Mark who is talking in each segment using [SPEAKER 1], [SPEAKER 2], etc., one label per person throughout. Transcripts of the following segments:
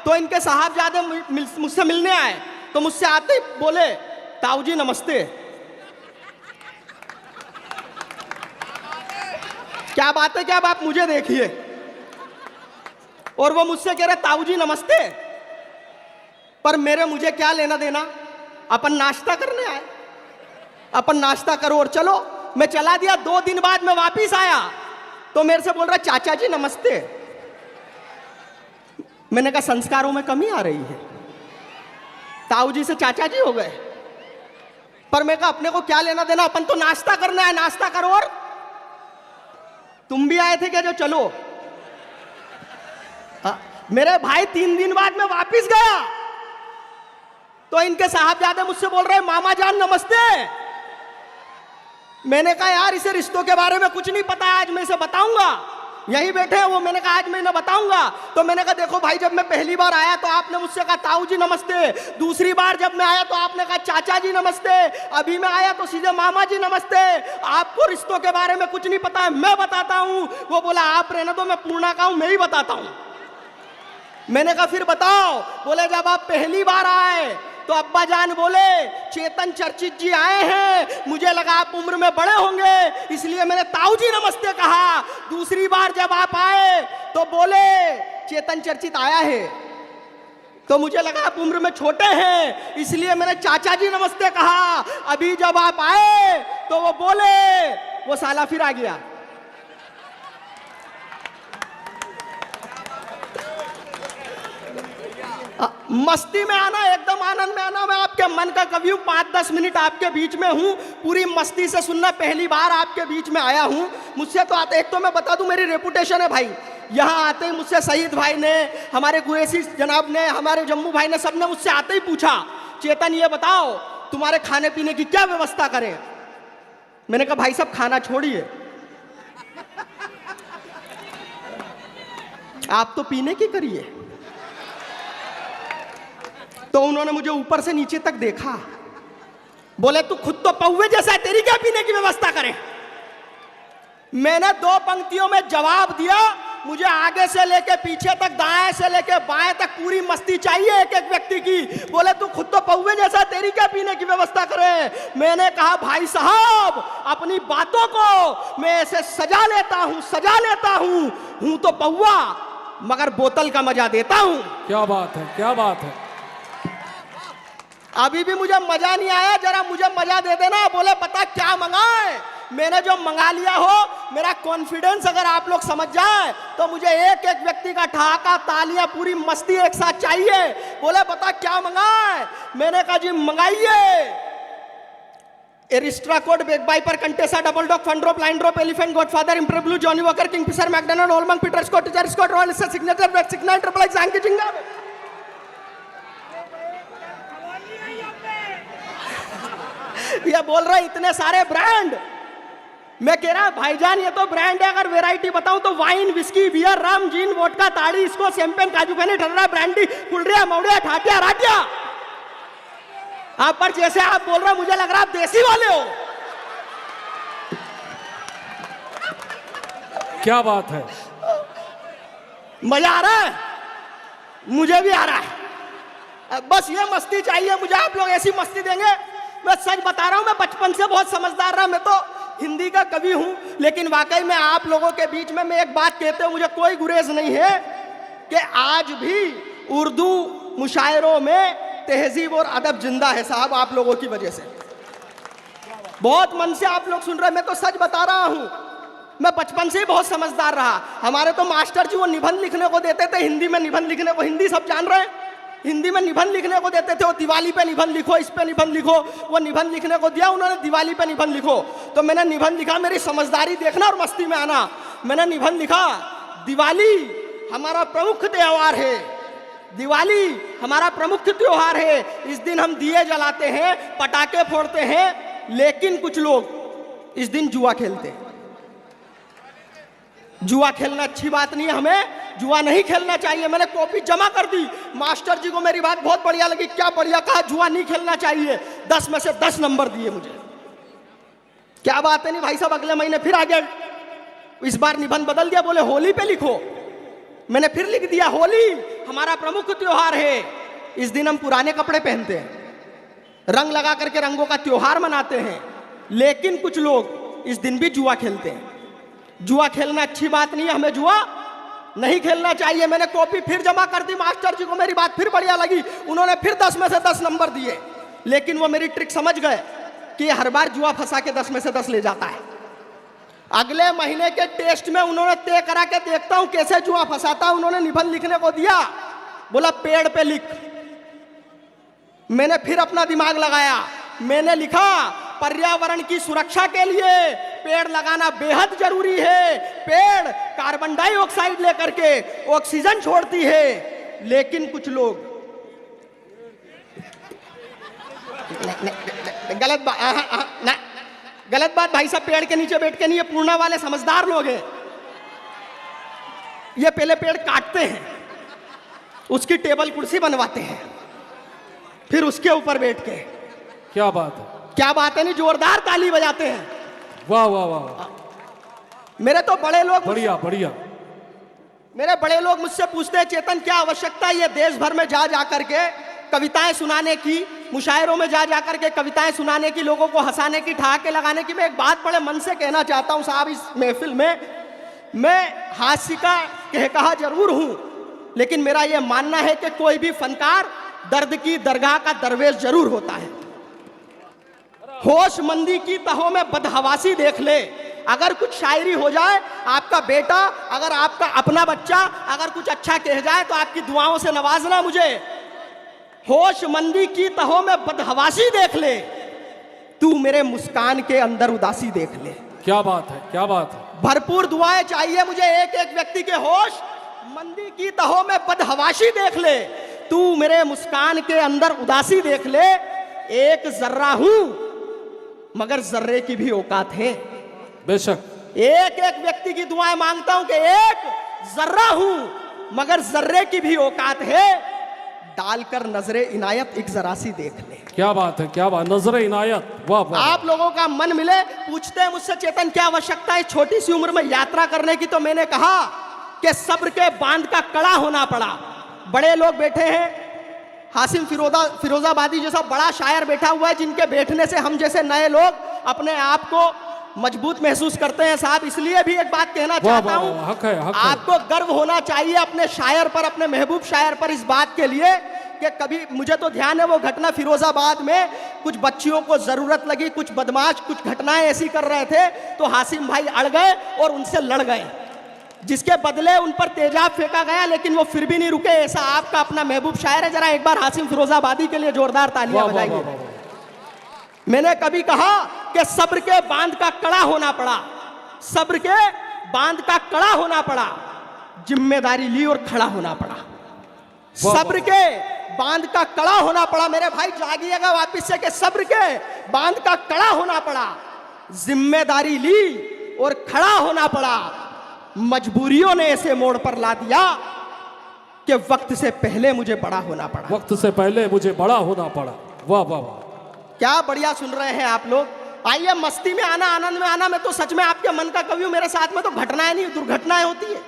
[SPEAKER 1] तो इनके साहबजादे मुझसे मिलने आए, तो मुझसे आते ही बोले ताऊ जी नमस्ते। क्या बात है, क्या आप मुझे देखिए। और वो मुझसे कह रहे ताऊ जी नमस्ते, पर मुझे क्या लेना देना, अपन नाश्ता करने आए, अपन नाश्ता करो और चलो। मैं चला दिया। 2 दिन बाद मैं वापिस आया तो मेरे से बोल रहा चाचा जी नमस्ते। मैंने कहा संस्कारों में कमी आ रही है, ताऊ जी से चाचा जी हो गए। पर मैं कहा अपने को क्या लेना देना, अपन तो नाश्ता करना है, नाश्ता करो। और तुम भी आए थे क्या जो चलो। मेरे भाई 3 दिन बाद मैं वापिस गया तो इनके साहबजादे मुझसे बोल रहे मामा जान नमस्ते। मैंने कहा यार इसे रिश्तों के बारे में कुछ नहीं पता है, आज मैं इसे बताऊंगा। यहीं बैठे हैं वो, मैंने कहा आज मैं इन्हें बताऊंगा। तो मैंने कहा देखो भाई, जब मैं पहली बार आया तो आपने मुझसे कहा ताऊ जी नमस्ते, दूसरी बार जब मैं आया तो आपने कहा चाचा जी नमस्ते, अभी मैं आया तो सीधे मामा जी नमस्ते। आपको रिश्तों के बारे में कुछ नहीं पता है, मैं बताता हूं। वो बोला आप रहने दो, मैं पूर्णा का हूं, मैं ही बताता हूं। मैंने कहा फिर बताओ। बोले जब आप पहली बार आए तो अब्बा जान बोले चेतन चर्चित जी आए हैं, मुझे लगा आप उम्र में बड़े होंगे इसलिए मैंने ताऊ जी नमस्ते कहा। दूसरी बार जब आप आए तो बोले चेतन चर्चित आया है, तो मुझे लगा आप उम्र में छोटे हैं इसलिए मैंने चाचा जी नमस्ते कहा। अभी जब आप आए तो वो बोले, वो साला फिर आ गया। मस्ती में आना, एकदम आनंद में आना। मैं आपके मन का कवि हूँ, 5-10 मिनट आपके बीच में हूँ, पूरी मस्ती से सुनना। पहली बार आपके बीच में आया हूँ। मुझसे तो आते, एक तो मैं बता दूं मेरी रेपुटेशन है भाई, यहाँ आते ही मुझसे सईद भाई ने, हमारे कुरैशी जनाब ने, हमारे जम्मू भाई ने, सबने मुझसे आते ही पूछा चेतन ये बताओ तुम्हारे खाने पीने की क्या व्यवस्था करें। मैंने कहा भाई साहब खाना छोड़िए, आप तो पीने की करिए। तो उन्होंने मुझे ऊपर से नीचे तक देखा, बोले तू खुद तो पौवे जैसा है, तेरी क्या पीने की व्यवस्था करें। मैंने 2 पंक्तियों में जवाब दिया, मुझे आगे से लेके पीछे तक, दाएं से लेके बाएं तक पूरी मस्ती चाहिए एक एक व्यक्ति की। बोले तू खुद तो पौवे जैसा, तेरी क्या पीने की व्यवस्था करें। मैंने कहा भाई साहब अपनी बातों को मैं ऐसे सजा लेता हूं तो पौवा, मगर बोतल का मजा देता हूं।
[SPEAKER 2] क्या बात है, क्या बात है।
[SPEAKER 1] अभी भी मुझे मजा नहीं आया, जरा मुझे मजा दे देना। बोले पता क्या मंगाए, मैंने जो मंगा लिया हो, मेरा कॉन्फिडेंस अगर आप लोग समझ जाए तो मुझे एक एक व्यक्ति का ठहाका, तालियां, पूरी मस्ती एक साथ चाहिए। बोले पता क्या मंगाए, मैंने कहा जी मंगाइए Aristocrat, Bagpiper, Contessa, double dog, fun drop, line drop, Elephant, Godfather, impress blue, Johnnie Walker, Kingfisher, McDonald, Old Monk, Peter Scot, teacher Scot, Royal Signature, bread signal, triple X, हैंकी जिंगा। ये बोल रहा है इतने सारे ब्रांड। मैं कह रहा भाईजान ये तो ब्रांड है, अगर वैरायटी बताऊं तो वाइन, विस्की, बियर, रम, जीन, वोडका, ताड़ी, इसको शैंपेन, काजू कनी, ठर्रा, ब्रांडी, कुलरिया, मौड़िया, ठाटिया, राटिया। आप पर जैसे आप बोल रहे हो मुझे लग रहा आप देसी वाले हो।
[SPEAKER 2] क्या बात है,
[SPEAKER 1] मजा आ रहा है, मुझे भी आ रहा है। बस ये मस्ती चाहिए मुझे, आप लोग ऐसी मस्ती देंगे। मैं सच बता रहा हूं, मैं बचपन से बहुत समझदार रहा। मैं तो हिंदी का कवि हूं, लेकिन वाकई में आप लोगों के बीच में मैं एक बात कहते हुए मुझे कोई गुरेज नहीं है कि आज भी उर्दू मुशायरों में तहजीब और अदब जिंदा है साहब, आप लोगों की वजह से। बहुत मन से आप लोग सुन रहे हैं, मैं तो सच बता रहा हूं। मैं बचपन से ही बहुत समझदार रहा। हमारे तो मास्टर जी वो निबंध लिखने को देते थे, हिंदी में निबंध लिखने को, हिंदी सब जान रहे हैं, हिंदी में निबंध लिखने को देते थे। वो दिवाली पे निबंध लिखो, इस पे निबंध लिखो। वो निबंध लिखने को दिया उन्होंने, दिवाली पे निबंध लिखो, तो मैंने निबंध लिखा। मेरी समझदारी देखना और मस्ती में आना। मैंने निबंध लिखा, दिवाली हमारा प्रमुख त्योहार है, दिवाली हमारा प्रमुख त्योहार है। इस दिन हम दिए जलाते हैं, पटाखे फोड़ते हैं, लेकिन कुछ लोग इस दिन जुआ खेलते हैं। जुआ खेलना अच्छी बात नहीं है, हमें जुआ नहीं खेलना चाहिए। मैंने कॉपी जमा कर दी। मास्टर जी को मेरी बात बहुत बढ़िया लगी, क्या बढ़िया कहा, जुआ नहीं खेलना चाहिए। 10 में से 10 नंबर दिए मुझे। क्या बात है नहीं भाई साहब, अगले महीने फिर आ गया, इस बार निबंध बदल दिया, बोले होली पे लिखो। मैंने फिर लिख दिया होली हमारा प्रमुख त्योहार है। इस दिन हम पुराने कपड़े पहनते हैं, रंग लगा करके रंगों का त्योहार मनाते हैं। लेकिन कुछ लोग इस दिन भी जुआ खेलते हैं। जुआ खेलना अच्छी बात नहीं है, हमें जुआ नहीं खेलना चाहिए। मैंने कॉपी फिर जमा कर दी, मास्टर जी को मेरी बात फिर बढ़िया लगी, उन्होंने फिर 10 में से 10 नंबर दिए। लेकिन वो मेरी ट्रिक समझ गए कि हर बार जुआ फंसा के 10 में से 10 ले जाता है। अगले महीने के टेस्ट में उन्होंने तय करा के देखता हूं कैसे जुआ फंसाता। उन्होंने निबंध लिखने को दिया, बोला पेड़ पे लिख। मैंने फिर अपना दिमाग लगाया, मैंने लिखा पर्यावरण की सुरक्षा के लिए पेड़ लगाना बेहद जरूरी है। पेड़ कार्बन डाइऑक्साइड लेकर के ऑक्सीजन छोड़ती है। लेकिन कुछ लोग गलत बात, गलत बात भाई साहब, पेड़ के नीचे बैठ के नहीं, ये पूर्णा वाले समझदार लोग हैं। ये पहले पेड़ काटते हैं, उसकी टेबल कुर्सी बनवाते हैं, फिर उसके ऊपर बैठ के
[SPEAKER 2] क्या बात है,
[SPEAKER 1] क्या बात है, नहीं जोरदार ताली बजाते हैं।
[SPEAKER 2] वाह वाह वाह,
[SPEAKER 1] मेरे तो बड़े लोग
[SPEAKER 2] बढ़िया बढ़िया।
[SPEAKER 1] मेरे बड़े लोग मुझसे पूछते हैं चेतन क्या आवश्यकता है ये देश भर में जा जा करके कविताएं सुनाने की, मुशायरों में जा जा करके कविताएं सुनाने की, लोगों को हंसाने की, ठहाके लगाने की। मैं एक बात बड़े मन से कहना चाहता हूं साहब, इस महफिल में मैं हास्य का कहकहा जरूर हूं, लेकिन मेरा यह मानना है कि कोई भी फनकार दर्द की दरगाह का दरवेश जरूर होता है। होशमंदी की तहों में बदहवासी देख ले। अगर कुछ शायरी हो जाए, आपका बेटा, अगर आपका अपना बच्चा अगर कुछ अच्छा कह जाए तो आपकी दुआओं से नवाजना मुझे। होशमंदी की तहों में बदहवासी देख ले, तू मेरे मुस्कान के अंदर उदासी देख ले।
[SPEAKER 2] क्या बात है, क्या बात है।
[SPEAKER 1] भरपूर दुआएं चाहिए मुझे एक एक व्यक्ति के। होश मंदी की तहों में बदहवासी देख ले, तू मेरे मुस्कान के अंदर उदासी देख ले। एक जर्रा हूं मगर जर्रे की भी औकात है।
[SPEAKER 2] बेशक
[SPEAKER 1] एक एक व्यक्ति की दुआएं मांगता हूं कि एक जर्रा हूं मगर जर्रे की भी औकात है। डालकर नजरे इनायत एक जरा सी देख ले।
[SPEAKER 2] क्या बात है, क्या बात, नजरे इनायत, वाह वाह।
[SPEAKER 1] आप लोगों का मन मिले, पूछते हैं मुझसे चेतन क्या आवश्यकता है छोटी सी उम्र में यात्रा करने की, तो मैंने कहा कि सब्र के बांध का कड़ा होना पड़ा। बड़े लोग बैठे हैं, हासिम फिरोजाबादी जैसा बड़ा शायर बैठा हुआ है, जिनके बैठने से हम जैसे नए लोग अपने आप को मजबूत महसूस करते हैं साहब। इसलिए भी एक बात कहना चाहता हूं,
[SPEAKER 2] हक है, हक है।
[SPEAKER 1] आपको गर्व होना चाहिए अपने शायर पर, अपने महबूब शायर पर, इस बात के लिए कि कभी मुझे तो ध्यान है वो घटना फिरोजाबाद में कुछ बच्चियों को जरूरत लगी, कुछ बदमाश कुछ घटनाएं ऐसी कर रहे थे, तो हासिम भाई अड़ गए और उनसे लड़ गए, जिसके बदले उन पर तेजाब फेंका गया, लेकिन वो फिर भी नहीं रुके। ऐसा आपका अपना महबूब शायर है। जरा एक बार हासिम फिरोजाबादी के लिए जोरदार तालियां बजाइए। मैंने कभी कहा कि सब्र के बांध का कड़ा होना पड़ा, सब्र के बांध का कड़ा होना पड़ा, जिम्मेदारी ली और खड़ा होना पड़ा। सब्र के बांध का कड़ा होना पड़ा। मेरे भाई जागिएगा वापिस से कि सब्र के बांध का कड़ा होना पड़ा, जिम्मेदारी ली और खड़ा होना पड़ा। मजबूरियों ने ऐसे मोड़ पर ला दिया कि वक्त से पहले मुझे बड़ा होना पड़ा।
[SPEAKER 2] वक्त से पहले मुझे बड़ा होना पड़ा। वाह वाह वाह,
[SPEAKER 1] क्या बढ़िया सुन रहे हैं आप लोग। आइए मस्ती में आना, आनंद में आना। मैं तो सच में आपके मन का कवि हूं। मेरे साथ में तो घटनाएं नहीं, दुर्घटनाएं होती है।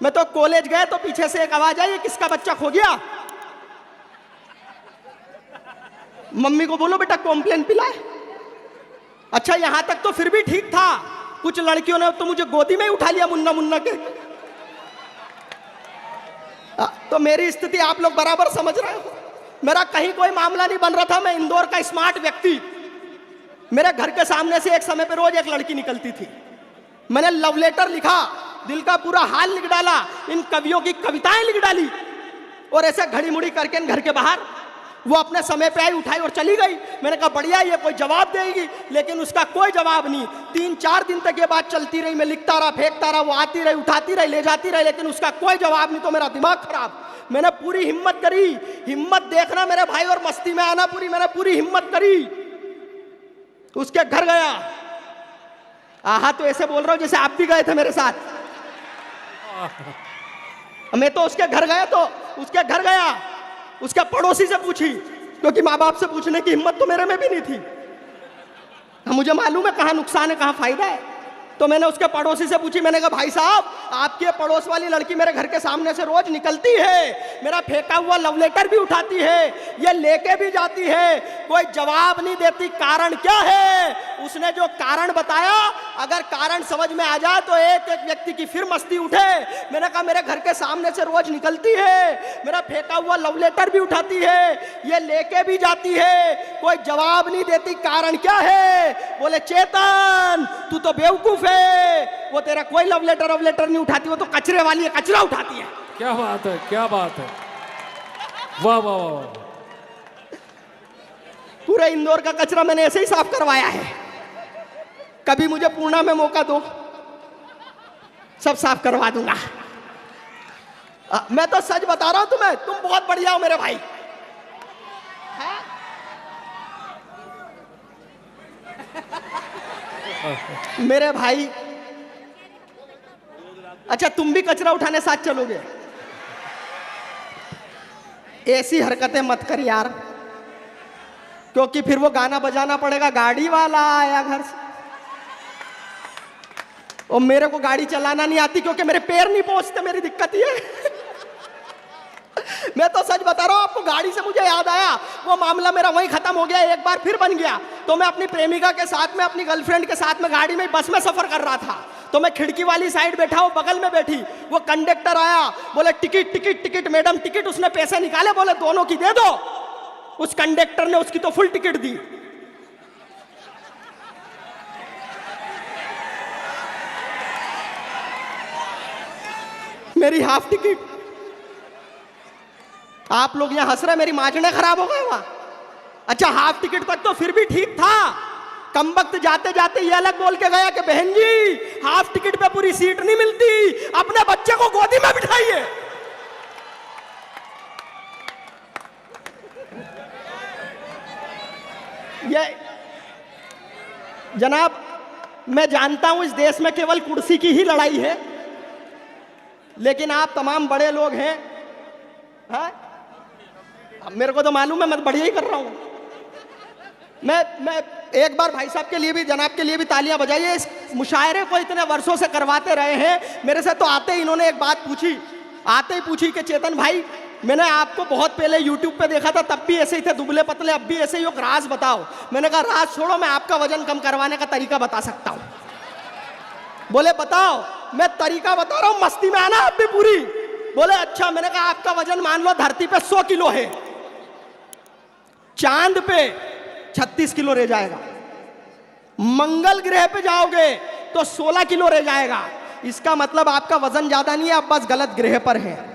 [SPEAKER 1] मैं तो कॉलेज गए तो पीछे से एक आवाज आई, ये किसका बच्चा खो गया। मम्मी को बोलो बेटा कॉम्प्लेन पिलाए। अच्छा यहां तक तो फिर भी ठीक था, कुछ लड़कियों ने तो मुझे गोदी में ही उठा लिया मुन्ना मुन्ना के। तो मेरी स्थिति आप लोग बराबर समझ रहे हो। मेरा कहीं कोई मामला नहीं बन रहा था। मैं इंदौर का स्मार्ट व्यक्ति, मेरे घर के सामने से एक समय पे रोज एक लड़की निकलती थी। मैंने लव लेटर लिखा, दिल का पूरा हाल लिख डाला, इन कवियों की कविताएं लिख डाली, और ऐसे घड़ी मुड़ी करके इन घर के बाहर वो अपने समय पे आई, उठाई और चली गई। मैंने कहा बढ़िया, ये कोई जवाब देगी, लेकिन उसका कोई जवाब नहीं। 3-4 दिन तक ये बात चलती रही। मैं लिखता रहा, फेंकता रहा, वो आती रही, उठाती रही, ले जाती रही, लेकिन उसका कोई जवाब नहीं। तो मेरा दिमाग खराब। मैंने पूरी हिम्मत करी, हिम्मत देखना मेरे भाई, और मस्ती में आना पूरी। मैंने पूरी हिम्मत करी, उसके घर गया। आहा, तो ऐसे बोल रहा हूं जैसे आप भी गए थे मेरे साथ। मैं तो उसके घर गया, तो उसके घर गया, उसके पड़ोसी से पूछी, क्योंकि माँ बाप से पूछने की हिम्मत तो मेरे में भी नहीं थी। मुझे मालूम है कहाँ नुकसान है कहाँ फायदा है। तो मैंने उसके पड़ोसी से पूछी, मैंने कहा भाई साहब आपकी ये पड़ोस वाली लड़की मेरे घर के सामने से रोज निकलती है, मेरा फेंका हुआ लव लेटर भी उठाती है, ये लेके भी जाती है, कोई जवाब नहीं देती, कारण क्या है? उसने जो कारण बताया, अगर कारण समझ में आ जाए तो एक एक व्यक्ति की फिर मस्ती उठे। मैंने कहा मेरे घर के सामने से रोज निकलती है, मेरा फेंका हुआ लव लेटर भी उठाती है, ये लेके भी जाती है, कोई जवाब नहीं देती, कारण क्या है? बोले चेतन तू तो बेवकूफ है, वो तेरा कोई लव लेटर नहीं उठाती, वो तो कचरे वाली है, कचरा उठाती है।
[SPEAKER 2] क्या बात है, क्या बात है, वाह वाह वाह वाह।
[SPEAKER 1] पूरे इंदौर का कचरा मैंने ऐसे ही साफ करवाया है। कभी मुझे पूर्णा में मौका दो, सब साफ करवा दूंगा। मैं तो सच बता रहा हूं तुम्हें, तुम बहुत बढ़िया हो मेरे भाई। मेरे भाई, अच्छा तुम भी कचरा उठाने साथ चलोगे? ऐसी हरकतें मत कर यार, क्योंकि फिर वो गाना बजाना पड़ेगा, गाड़ी वाला आया घर से। और मेरे को गाड़ी चलाना नहीं आती क्योंकि मेरे पैर नहीं पहुंचते, मेरी दिक्कत ये है। मैं तो सच बता रहा हूं आपको, गाड़ी से मुझे याद आया, वो मामला मेरा वहीं खत्म हो गया, एक बार फिर बन गया। तो मैं अपनी प्रेमिका के साथ में, अपनी गर्लफ्रेंड के साथ में गाड़ी में, बस में सफर कर रहा था। तो मैं खिड़की वाली साइड बैठा, वो बगल में बैठी। वो कंडक्टर आया, बोले ticket ticket ticket madam ticket. उसने पैसे निकाले, बोले दोनों की दे दो। उस कंडक्टर ने उसकी तो फुल टिकट दी। मेरी हाफ टिकट। आप लोग यहां हंस रहे, मेरी माजने खराब हो गए वहां। अच्छा हाफ टिकट तक तो फिर भी ठीक था, कम वक्त जाते जाते ये अलग बोल के गया कि बहन जी हाफ टिकट पे पूरी सीट नहीं मिलती, अपने बच्चे को गोदी में बिठाइए। ये जनाब, मैं जानता हूं इस देश में केवल कुर्सी की ही लड़ाई है, लेकिन आप तमाम बड़े लोग हैं, अब मेरे को तो मालूम है, मैं बढ़िया ही कर रहा हूं। मैं एक बार भाई साहब के लिए भी, जनाब के लिए भी तालियां बजाइए। इस मुशायरे को इतने वर्षों से करवाते रहे हैं। मेरे से तो आते ही इन्होंने एक बात पूछी, आते ही पूछी कि चेतन भाई मैंने आपको बहुत पहले YouTube पे देखा था, तब भी ऐसे ही थे दुबले पतले, अब भी ऐसे ही हो, राज बताओ। मैंने कहा राज छोड़ो, मैं आपका वजन कम करवाने का तरीका बता सकता हूं। बोले बताओ। मैं तरीका बता रहा हूं, मस्ती में आना आप भी पूरी। बोले अच्छा। मैंने कहा आपका वजन मान लो धरती पे 100 किलो है, चांद पे 36 किलो रह जाएगा, मंगल ग्रह पे जाओगे तो 16 किलो रह जाएगा। इसका मतलब आपका वजन ज्यादा नहीं है, आप बस गलत ग्रह पर हैं।